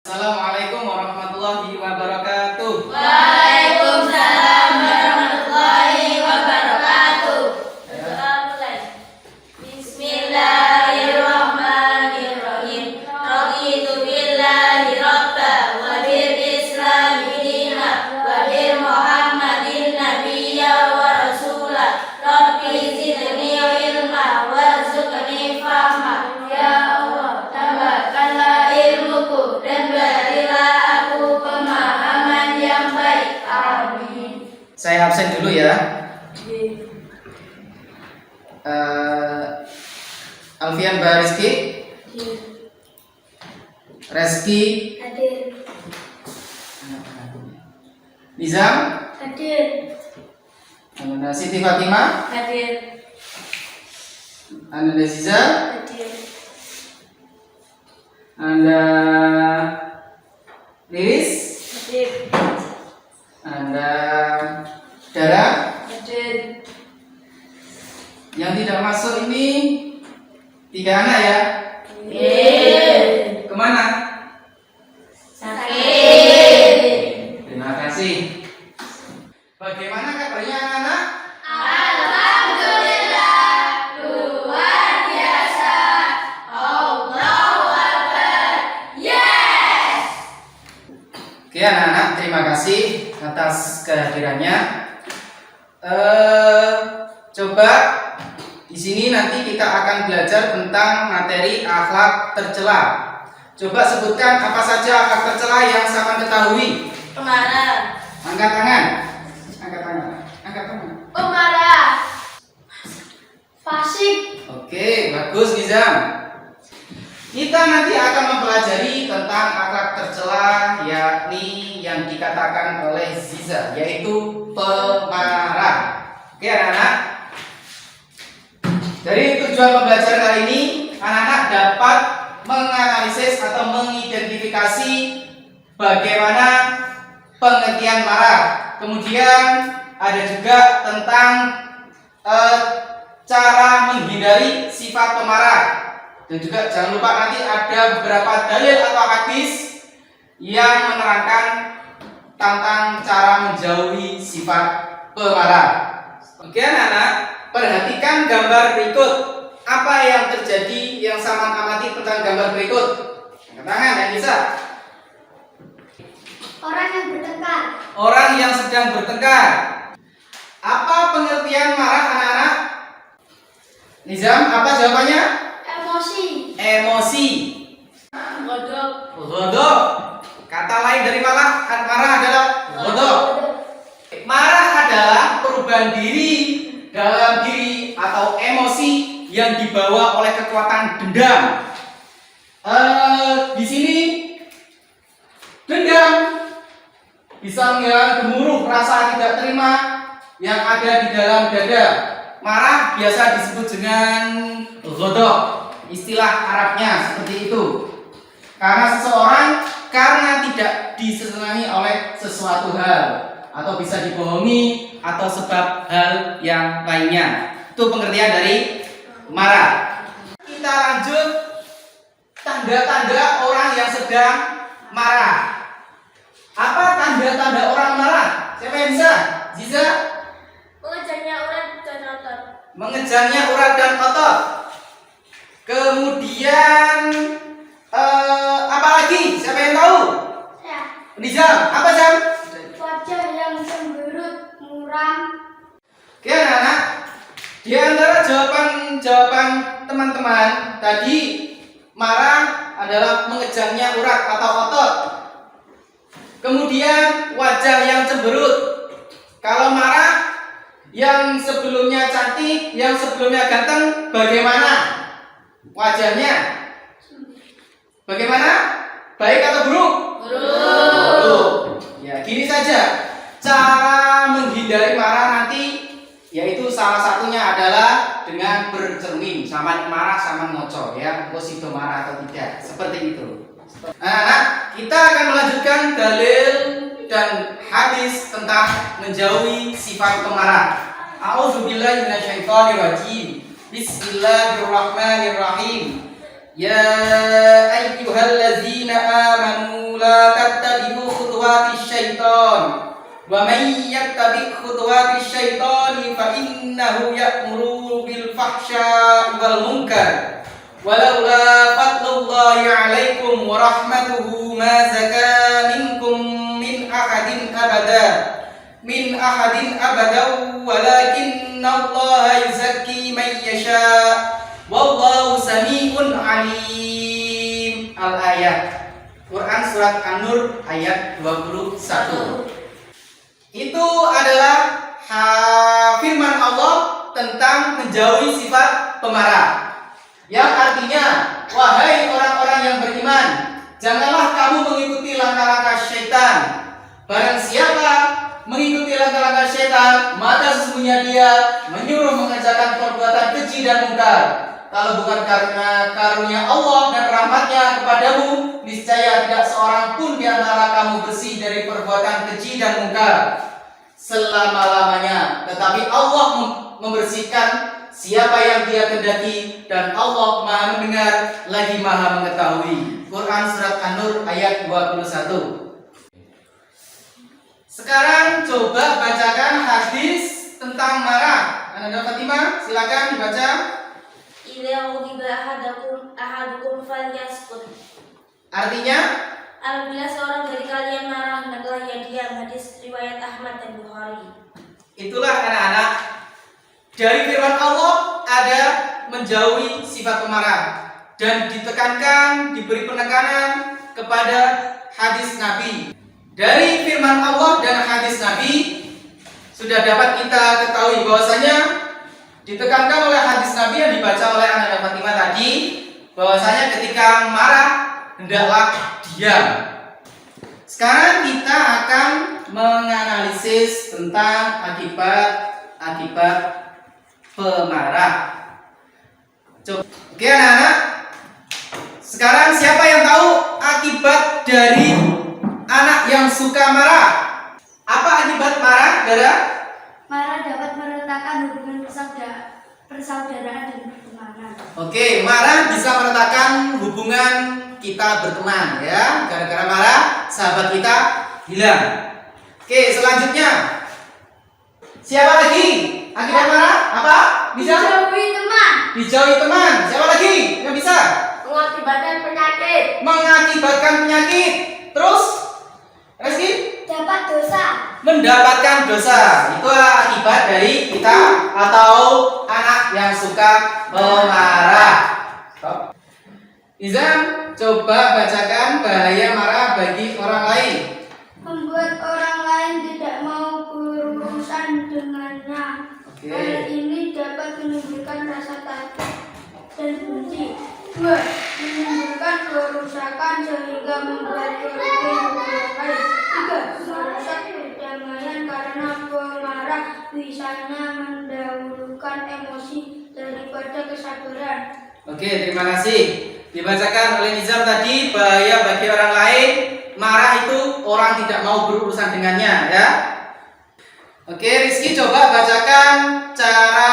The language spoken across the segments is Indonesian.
Assalamualaikum warahmatullahi wabarakatuh. Waalaikumsalam warahmatullahi wabarakatuh. Mulai. Bismillahirrahmanirrahim. Raditu billahi rabba wa bil islami dina wa bi Muhammadin nabiyya wa rasula. Rabbi zidni ilma warzuqni fahma. Ya Allah, tambahkanlah ilmuku dan berilah aku pemahaman yang baik. Amin. Saya absen dulu ya. Alfian Bariski, Reski, Hadir. Nizam, Hadir. Siti Fatimah, Hadir. Anda Ziza, Hadir. Anda Liris, Hadir. Anda Dara. Hadir. Yang tidak masuk ini 3 anak ya. Hadir. Kemana? Sakit. Terima kasih. Bagaimana kabarnya anak-anak? Alhamdulillah, luar biasa. Allahu Akbar. Yes. Oke anak-anak, terima kasih atas kehadirannya. Coba di sini nanti kita akan belajar tentang materi akhlak tercela. Coba sebutkan apa saja akhlak tercela yang sama ketahui. Pemarah. Angkat tangan. Angkat tangan. Angkat tangan. Pemarah. Fasik. Oke, bagus Nizam. Kita nanti akan mempelajari tentang akhlak tercela, yakni yang dikatakan oleh Ziza, yaitu pemarah. Oke anak-anak. Dari tujuan pembelajaran kali ini, anak-anak dapat menganalisis atau mengidentifikasi bagaimana pengertian marah. Kemudian ada juga tentang cara menghindari sifat pemarah. Dan juga jangan lupa nanti ada beberapa dalil atau hadis yang menerangkan tentang cara menjauhi sifat pemarah. Oke anak-anak, perhatikan gambar berikut. Apa yang terjadi yang sama amati tentang gambar berikut? Angkat tangan yang bisa. Orang yang bertengkar. Orang yang sedang bertengkar. Apa pengertian marah anak-anak? Nizam, apa jawabannya? Emosi. Emosi. Godok. Ghadab. Kata lain dari marah adalah ghadab. Marah adalah perubahan diri dalam diri atau emosi yang dibawa oleh kekuatan dendam. Di sini dendam bisa menghilangkan gemuruh rasa tidak terima yang ada di dalam dada. Marah biasa disebut dengan ghadab. Istilah Arabnya seperti itu. Karena seseorang tidak disenangi oleh sesuatu hal, atau bisa dibohongi, atau sebab hal yang lainnya. Itu pengertian dari marah. Kita lanjut tanda-tanda orang yang sedang marah. Apa tanda-tanda orang marah? Siapa yang bisa? Ziza? Mengejarnya urat dan otot. Mengejarnya urat dan otot. Kemudian apa lagi? Siapa yang tahu? Ya. Nizam, apa Jam? Wajah yang cemberut, muram. Oke anak-anak, di antara jawaban teman-teman tadi, marah adalah mengejarnya urat atau otot. Kemudian wajah yang cemberut. Kalau marah, yang sebelumnya cantik, yang sebelumnya ganteng, bagaimana wajahnya? Bagaimana? Baik atau buruk? Buruk. Ya, gini saja. Cara menghindari marah nanti, yaitu salah satunya adalah dengan bercermin, sama marah sama ngocor ya, positif marah atau tidak, seperti itu. Nah, kita akan melanjutkan dalil dan hadis tentang menjauhi sifat pemarah. A'udzubillahi minasyaitonirrajim. Bismillahirrahmanirrahim. Ya ayyuhallazina amanu la tattabi'u khutuwatis syaitan. Wa may yattabi' khutuwatis syaitani fa innahu ya'muru bil fahsya'i wal munkar. Walaula fadlullahi 'alaikum wa rahmatuhu ma zaka minkum min ahadin abada walakinallaha yuzakki man yasha wallahu sami'un 'alim. Al-ayat Quran surat An-Nur ayat 21. Itu adalah firman Allah tentang menjauhi sifat pemarah, yang artinya, wahai orang-orang yang beriman, janganlah kamu mengikuti langkah-langkah syaitan. Barang siapa mengikuti langkah-langkah syaitan, maka sesungguhnya dia menyuruh mengerjakan perbuatan keji dan mungkar. Kalau bukan karena karunia Allah dan rahmatnya kepadamu, niscaya tidak seorang pun di antara kamu bersih dari perbuatan keji dan mungkar selama-lamanya. Tetapi Allah membersihkan siapa yang dia kehendaki, dan Allah Maha mendengar lagi Maha mengetahui. Quran surat An-Nur ayat 21. Sekarang coba bacakan hadis tentang marah. Anda Fatimah, silakan dibaca. Idza udiba ahadukum falyaskut. Artinya, apabila seorang dari kalian marah, hendaklah ia diam. Hadis riwayat Ahmad dan Bukhari. itulah anak-anak, dari firman Allah ada menjauhi sifat pemarah dan ditekankan, diberi penekanan kepada hadis Nabi. Dari firman Allah dan hadis Nabi sudah dapat kita ketahui bahwasanya ditekankan oleh hadis Nabi yang dibaca oleh anak Fatimah tadi, bahwasanya ketika marah hendaklah diam. Sekarang kita akan menganalisis tentang akibat pemarah. Oke anak-anak, sekarang siapa yang tahu akibat dari anak yang suka marah? Apa akibat marah, Dara? Marah dapat meretakkan hubungan persaudaraan dan pertemanan. Oke, marah bisa meretakkan hubungan kita berteman, ya. Gara-gara marah, sahabat kita hilang. Oke, selanjutnya siapa lagi? Akibat marah apa? Bisa? Dijauhi teman. Dijauhi teman. Siapa lagi? Yang bisa? Mengakibatkan penyakit. Mengakibatkan penyakit. Terus, Reski? Dapat dosa. Mendapatkan dosa. Itu akibat dari kita atau anak yang suka memarah. Stop. Izan, coba bacakan bahaya marah bagi orang lain. Membuat orang lain tidak mau berurusan dengannya. Oke. Hal ini dapat menimbulkan rasa takut dan benci. 2. Menimbulkan kerusakan sehingga membuat kerugian orang lain. 3. Merusak perdamaian karena pemarah biasanya mendahulukan emosi daripada kesabaran. Oke, terima kasih. Dibacakan oleh Nizam tadi, bahaya bagi orang lain. Marah itu orang tidak mau berurusan dengannya, ya. Oke, Rizky coba bacakan cara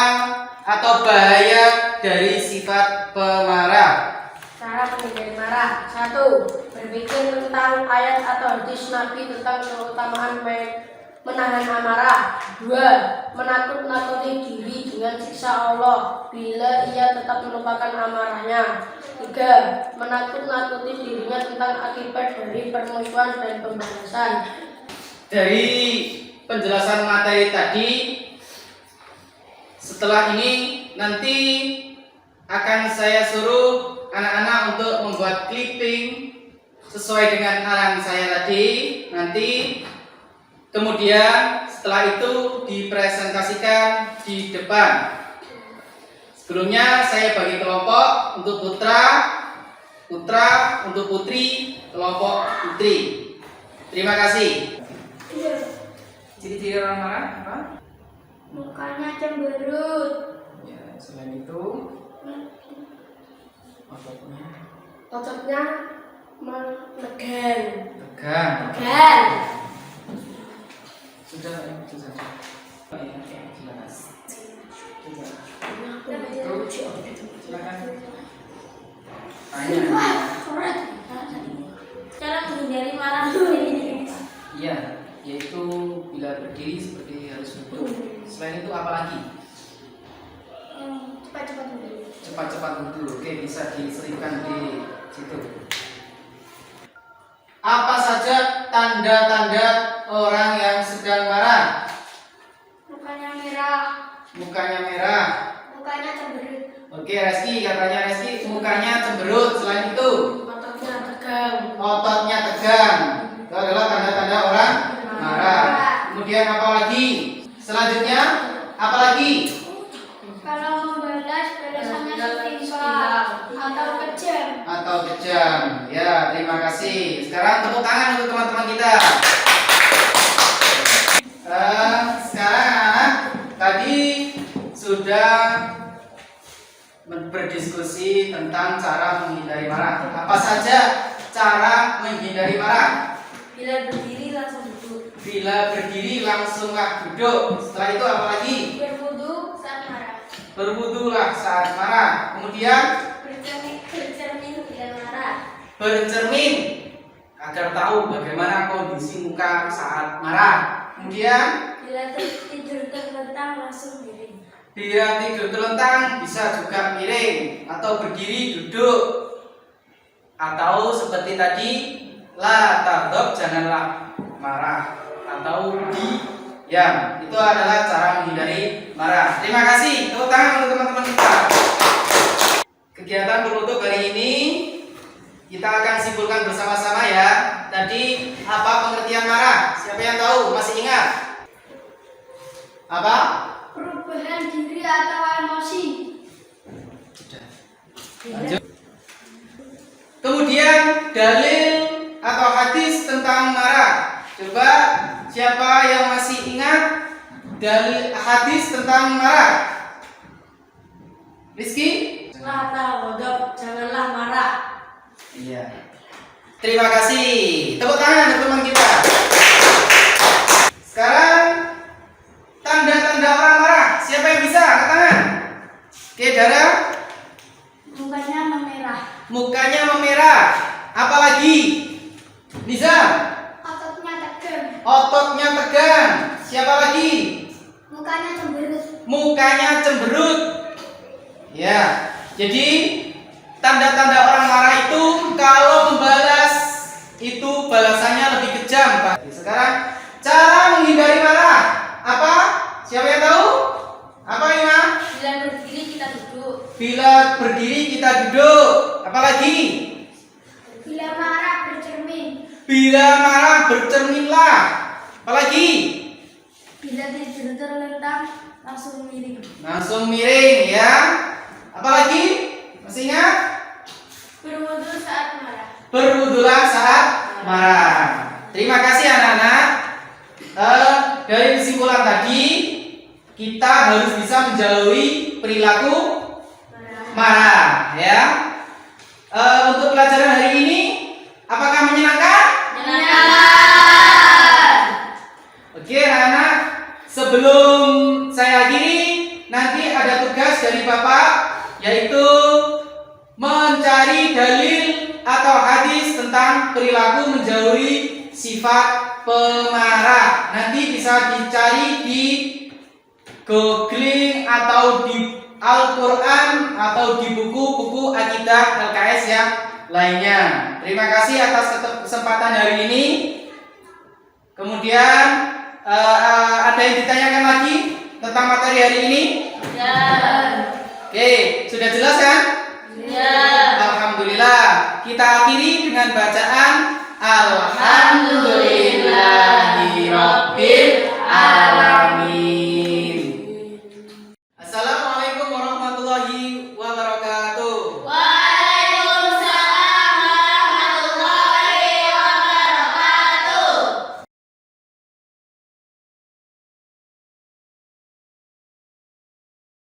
atau bahaya dari sifat pemarah. Cara menghindari marah. 1. Berpikir tentang ayat atau hadis Nabi tentang keutamaan menahan amarah. 2. Menakut-nakuti diri dengan siksa Allah bila ia tetap melupakan amarahnya. 3. Menakut-nakuti dirinya tentang akibat dari permusuhan dan pembalasan. Dari penjelasan materi tadi, setelah ini nanti akan saya suruh anak-anak untuk membuat clipping sesuai dengan arahan saya tadi. Nanti kemudian setelah itu dipresentasikan di depan. Sebelumnya saya bagi kelompok untuk putra, untuk putri, kelompok putri. Terima kasih. Ciri-ciri orang marah apa? Mukanya cemberut. Ya, selain itu Ototnya menegang. tegang. Tegang. Sudah itu saja. Silakan. Silakan. Cara menghindari marah seperti ini. Iya, yaitu bila berdiri seperti harus duduk. Selain itu apa lagi? Cepat-cepat dulu. Cepat-cepat duduk. Oke, bisa diselipkan di situ. Apa saja tanda-tanda orang yang sedang marah? Mukanya merah, Mukanya merah. mukanya cemberut, Oke, Reski, katanya Reski mukanya cemberut. Selain itu, Ototnya tegang. ototnya tegang. Itu adalah tanda-tanda orang marah. Kemudian apa lagi? Selanjutnya, apa lagi? kalau membalas balasannya setimpal atau kejam. Atau kejam. Ya, terima kasih. Sekarang tepuk tangan untuk teman-teman kita. Sekarang anak tadi sudah berdiskusi tentang cara menghindari marah. Apa saja cara menghindari marah? Bila berdiri langsung duduk. Bila berdiri langsunglah duduk. Setelah itu apa lagi? Berwudu saat marah. Berwudulah saat marah. Kemudian Bercermin bila marah. bercermin agar tahu bagaimana kondisi muka saat marah. Kemudian Bila tidur terlentang langsung miring. bila tidur terlentang bisa juga miring atau berdiri duduk. Atau seperti tadi, la taghdab, janganlah marah, atau diam. Itu adalah cara menghindari marah. Terima kasih. Tepuk tangan untuk teman-teman kita. Kegiatan penutup hari ini kita akan simpulkan bersama-sama ya. Tadi apa pengertian marah? Siapa yang tahu? Masih ingat? Apa? Perubahan diri atau emosi. Lanjut. Kemudian dalil atau hadis tentang marah. Coba siapa yang masih ingat dalil hadis tentang marah? Rizky? La taghdab, janganlah marah. Iya. Terima kasih. Tepuk tangan untuk teman kita. Sekarang tanda-tanda orang marah. Siapa yang bisa? Angkat tangan. Oke, Dara. Mukanya memerah. Mukanya memerah. Apalagi? Nizam. Ototnya tegang. Ototnya tegang. Siapa lagi? Mukanya cemberut. Mukanya cemberut. Ya. Jadi tanda-tanda orang marah itu kalau membalas itu balasannya lebih kejam, Pak. Sekarang cara menghindari marah. Apa? Siapa yang tahu? Apa Ima? Bila berdiri kita duduk. Bila berdiri kita duduk. Apalagi? Bila marah bercermin. Bila marah bercerminlah. Apalagi? Bila tidur terlentang langsung miring. Langsung miring ya. Apalagi? Masih ingat? Berwudu saat marah. Berwudulah saat marah. Terima kasih anak-anak. Dari kesimpulan tadi kita harus bisa menjauhi perilaku marah ya. Untuk pelajaran hari ini apakah menyenangkan? Oke anak-anak, sebelum saya akhiri nanti ada tugas dari Bapak yaitu mencari dalil atau hadis tentang perilaku menjauhi sifat pemarah. Nanti bisa dicari di googling atau di Al-Quran atau di buku-buku akidah LKS yang lainnya. Terima kasih atas kesempatan hari ini. Kemudian ada yang ditanyakan lagi tentang materi hari ini? Ya. Oke, sudah jelas kan? Ya. Alhamdulillah. Kita akhiri dengan bacaan